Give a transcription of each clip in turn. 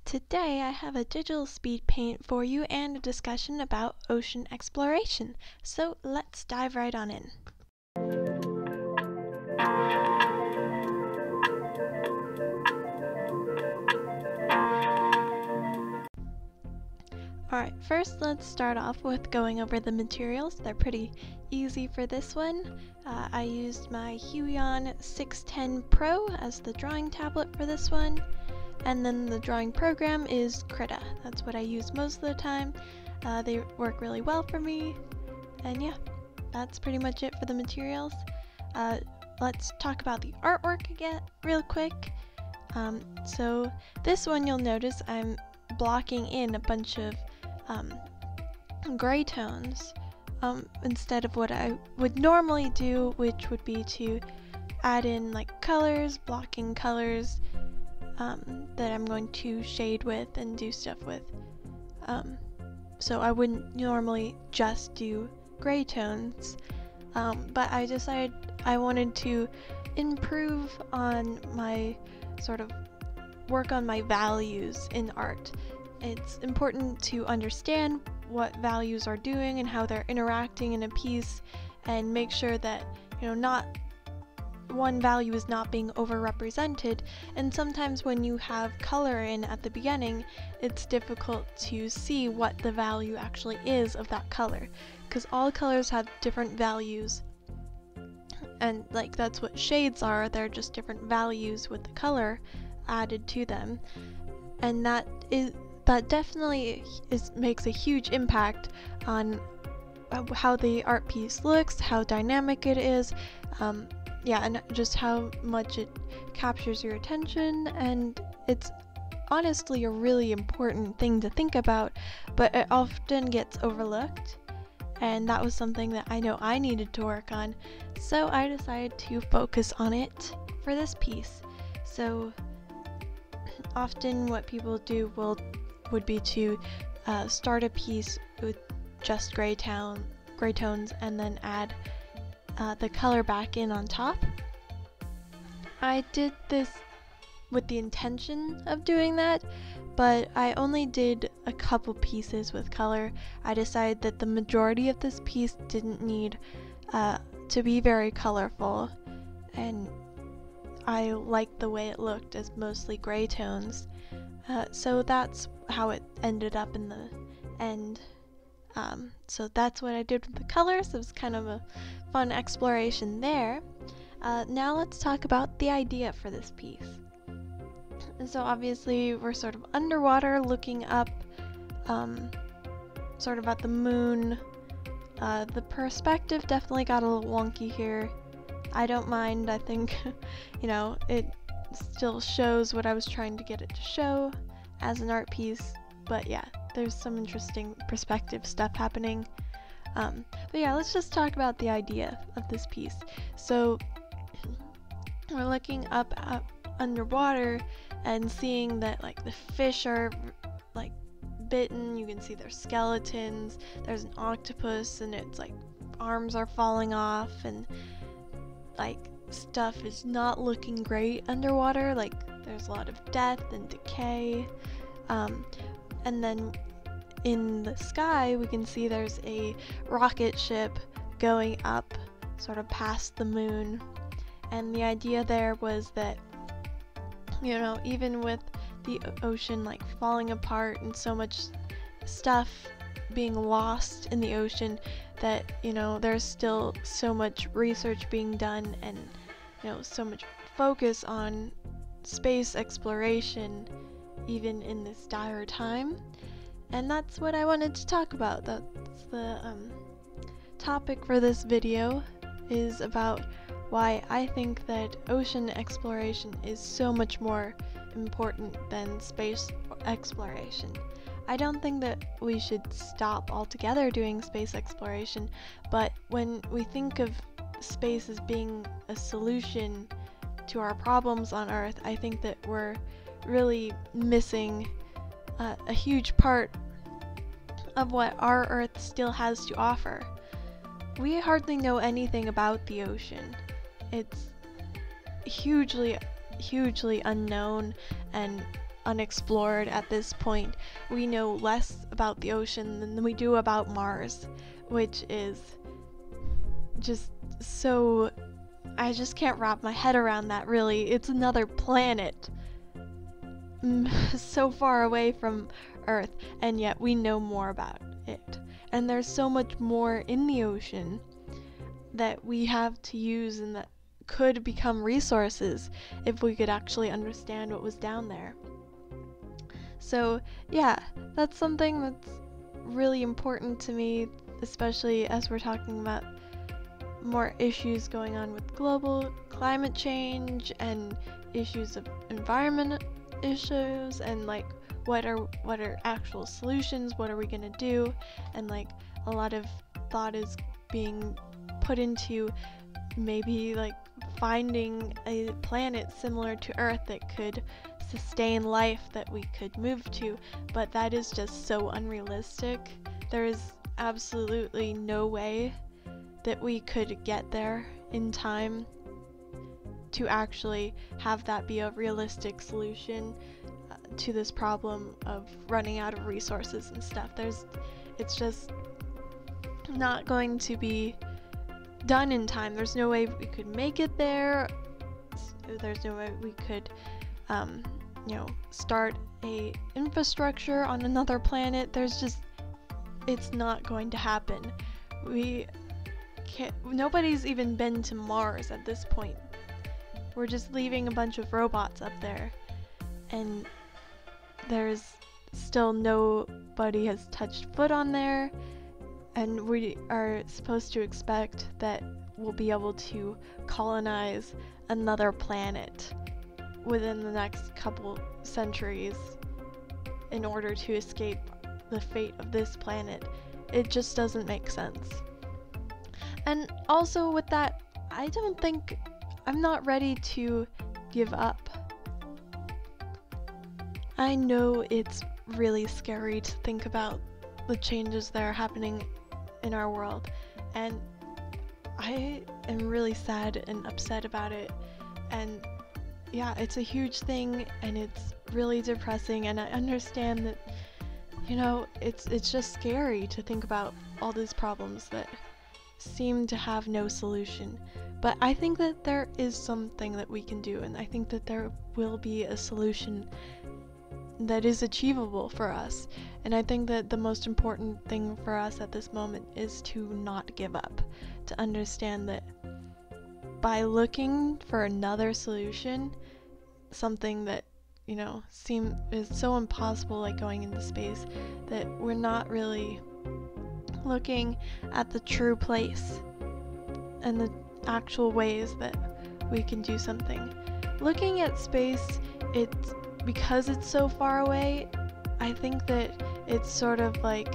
Today I have a digital speed paint for you and a discussion about ocean exploration. So let's dive right on in. Alright, first let's start off with going over the materials. They're pretty easy for this one. I used my Huion 610 Pro as the drawing tablet for this one. And then the drawing program is Krita. That's what I use most of the time. They work really well for me. And yeah, that's pretty much it for the materials. Let's talk about the artwork again real quick. So this one you'll notice I'm blocking in a bunch of gray tones instead of what I would normally do, which would be to add in like colors, blocking colors that I'm going to shade with and do stuff with. So I wouldn't normally just do gray tones, but I decided I wanted to improve on my work on my values in art. It's important to understand what values are doing and how they're interacting in a piece, and make sure that not one value is not being overrepresented. And sometimes when you have color in at the beginning, it's difficult to see what the value actually is of that color, because all colors have different values, and like that's what shades are. They're just different values with the color added to them, and that definitely makes a huge impact on how the art piece looks, how dynamic it is, and just how much it captures your attention. And it's honestly a really important thing to think about, but it often gets overlooked, and that was something that I know I needed to work on, so I decided to focus on it for this piece. So often what people do would be to start a piece with just gray tones and then add the color back in on top. I did this with the intention of doing that, but I only did a couple pieces with color. I decided that the majority of this piece didn't need to be very colorful, and I liked the way it looked as mostly gray tones. So that's how it ended up in the end. So that's what I did with the colors. It was kind of a fun exploration there. Now let's talk about the idea for this piece. So obviously we're sort of underwater looking up, sort of at the moon. The perspective definitely got a little wonky here. I don't mind. I think it still shows what I was trying to get it to show as an art piece, but yeah, there's some interesting perspective stuff happening. But yeah, let's just talk about the idea of this piece. So we're looking up underwater and seeing that like the fish are like bitten. You can see their skeletons. There's an octopus and its like arms are falling off, and like stuff is not looking great underwater. Like there's a lot of death and decay. And then in the sky we can see there's a rocket ship going up sort of past the moon, and the idea there was that even with the ocean like falling apart and so much stuff being lost in the ocean, that there's still so much research being done, and so much focus on space exploration even in this dire time. And that's what I wanted to talk about. That's the topic for this video, is about why I think that ocean exploration is so much more important than space exploration. I don't think that we should stop altogether doing space exploration, but when we think of space as being a solution to our problems on Earth, I think that we're really missing a huge part of what our Earth still has to offer. We hardly know anything about the ocean. It's hugely unknown, and unexplored at this point. We know less about the ocean than we do about Mars, which is just so... I just can't wrap my head around that, really. It's another planet so far away from Earth, and yet we know more about it. And there's so much more in the ocean that we have to use and that could become resources if we could actually understand what was down there. So yeah, that's something that's really important to me, especially as we're talking about more issues going on with global climate change and issues of environment issues, and like what are actual solutions, what are we gonna do, and like a lot of thought is being put into maybe like finding a planet similar to Earth that could sustain life that we could move to, but that is just so unrealistic. There is absolutely no way that we could get there in time to actually have that be a realistic solution to this problem of running out of resources and stuff. It's just not going to be done in time. There's no way we could make it there. There's no way we could start a infrastructure on another planet. It's not going to happen. Nobody's even been to Mars at this point. We're just leaving a bunch of robots up there, and there's still nobody has touched foot on there, and we are supposed to expect that we'll be able to colonize another planet within the next couple centuries in order to escape the fate of this planet. It just doesn't make sense. And also with that, I'm not ready to give up. I know it's really scary to think about the changes that are happening in our world, and I am really sad and upset about it. And yeah, it's a huge thing, and it's really depressing, and I understand that, it's just scary to think about all these problems that seem to have no solution. But I think that there is something that we can do, and I think that there will be a solution that is achievable for us. And I think that the most important thing for us at this moment is to not give up, to understand that by looking for another solution, something that is so impossible, like going into space, that we're not really looking at the true place and the actual ways that we can do something. Looking at space, because it's so far away, I think that it's sort of like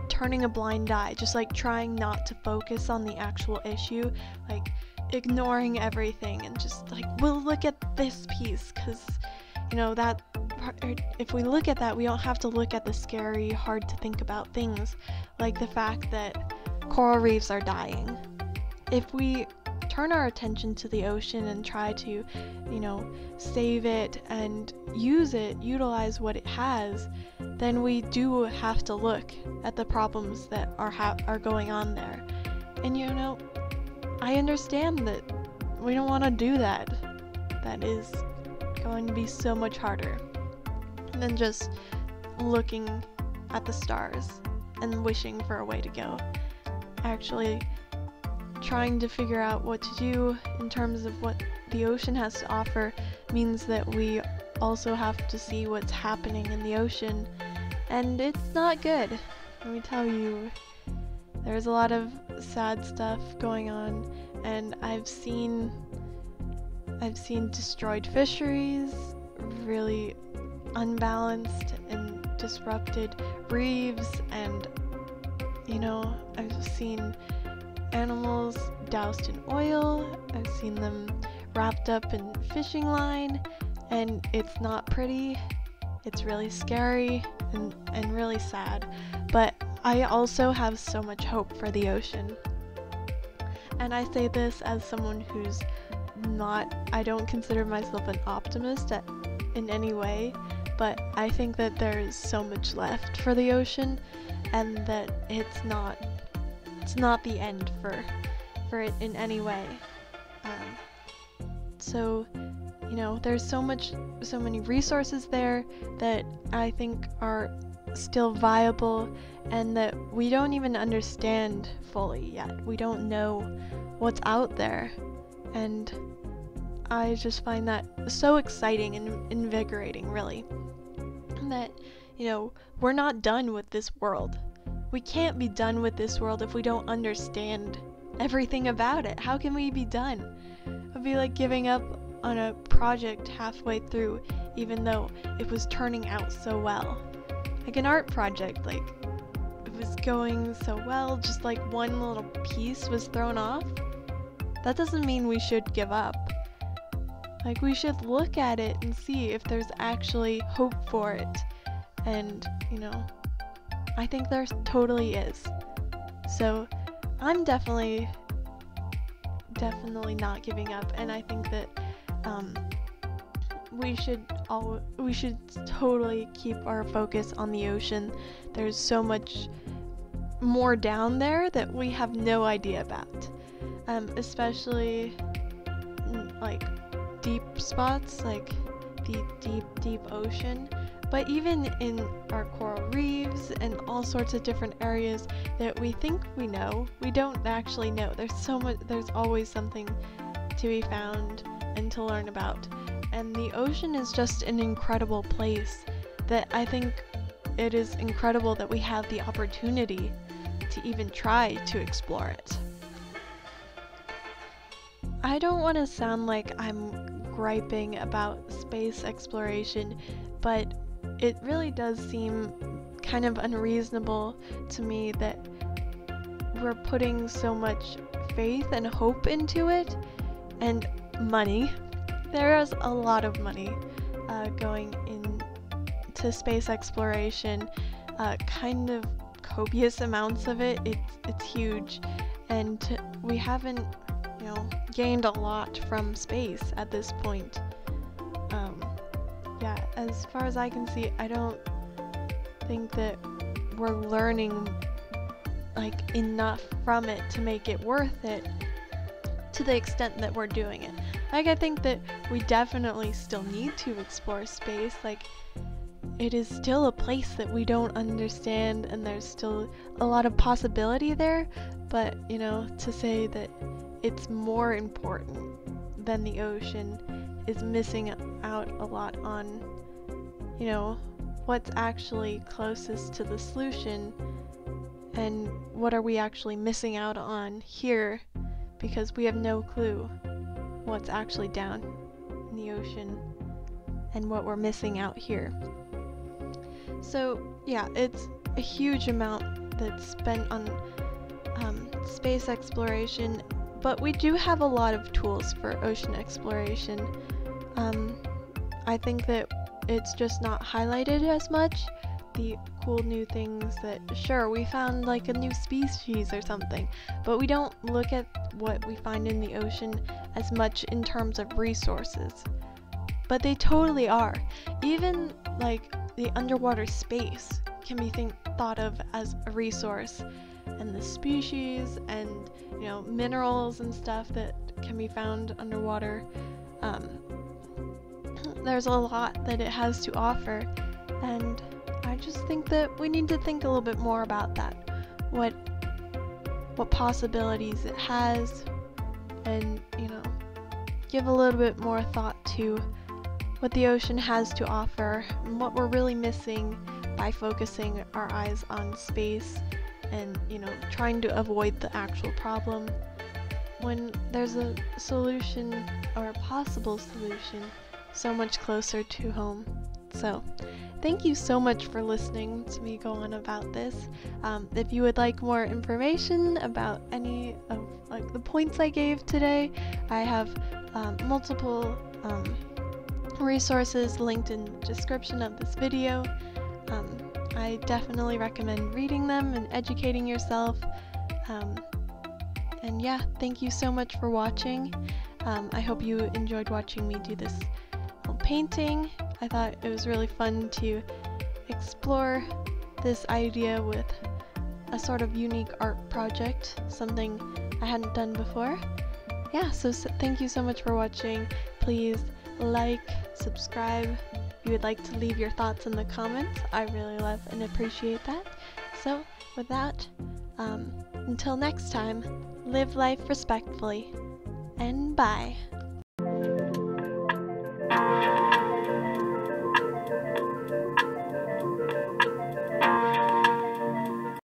turning a blind eye, just like trying not to focus on the actual issue, like ignoring everything and just like, we'll look at this piece because that if we look at that, we don't have to look at the scary, hard to think about things, like the fact that coral reefs are dying. If we turn our attention to the ocean and try to, save it and utilize what it has, then we do have to look at the problems that are going on there. And I understand that we don't want to do that. That is going to be so much harder than just looking at the stars and wishing for a way to go. Actually trying to figure out what to do in terms of what the ocean has to offer means that we also have to see what's happening in the ocean, and it's not good. Let me tell you, there's a lot of sad stuff going on, and I've seen destroyed fisheries, really unbalanced and disrupted reefs, and I've seen animals doused in oil, I've seen them wrapped up in fishing line, and it's not pretty. It's really scary and really sad, but I also have so much hope for the ocean. And I say this as someone who's I don't consider myself an optimist in any way, but I think that there is so much left for the ocean, and that it's not the end for it in any way. So you know, there's so many resources there that I think are still viable and that we don't even understand fully yet. We don't know what's out there, and I just find that so exciting and invigorating, really. That, you know, we're not done with this world. We can't be done with this world if we don't understand everything about it. How can we be done? It would be like giving up on a project halfway through, even though it was turning out so well. Like an art project, like it was going so well, just like one little piece was thrown off. That doesn't mean we should give up. Like, we should look at it and see if there's actually hope for it. And, you know, I think there totally is. So I'm definitely not giving up, and I think that we should totally keep our focus on the ocean. There's so much more down there that we have no idea about, especially like deep spots, like the deep ocean. But even in our coral reefs and all sorts of different areas that we think we know, we don't actually know. There's always something to be found and to learn about. And the ocean is just an incredible place that I think it is incredible that we have the opportunity to even try to explore it. I don't want to sound like I'm griping about space exploration, but it really does seem kind of unreasonable to me that we're putting so much faith and hope into it, and money. There is a lot of money going into space exploration, kind of copious amounts of it. It's huge, and we haven't, you know, gained a lot from space at this point. Yeah, as far as I can see, I don't think that we're learning like enough from it to make it worth it to the extent that we're doing it. Like, I think that we definitely still need to explore space. Like, it is still a place that we don't understand, and there's still a lot of possibility there, but, you know, to say that it's more important than the ocean is missing out a lot on, you know, what's actually closest to the solution, and what are we actually missing out on here, because we have no clue what's actually down in the ocean and what we're missing out here. So yeah, it's a huge amount that's spent on space exploration, but we do have a lot of tools for ocean exploration. I think that it's just not highlighted as much. The cool new things that, sure, we found like a new species or something, but we don't look at what we find in the ocean as much in terms of resources. But they totally are. Even like the underwater space can be thought of as a resource, and the species and, you know, minerals and stuff that can be found underwater. There's a lot that it has to offer, and I just think that we need to think a little bit more about that. What possibilities it has, and, you know, give a little bit more thought to what the ocean has to offer and what we're really missing by focusing our eyes on space and, you know, trying to avoid the actual problem when there's a solution, or a possible solution, so much closer to home. So thank you so much for listening to me go on about this. If you would like more information about any of like the points I gave today, I have multiple resources linked in the description of this video. I definitely recommend reading them and educating yourself. And yeah, thank you so much for watching. I hope you enjoyed watching me do this little painting. I thought it was really fun to explore this idea with a sort of unique art project, something I hadn't done before. Yeah, so thank you so much for watching. Please like, subscribe. If you would like to leave your thoughts in the comments, I really love and appreciate that. So with that, until next time, live life respectfully, and bye.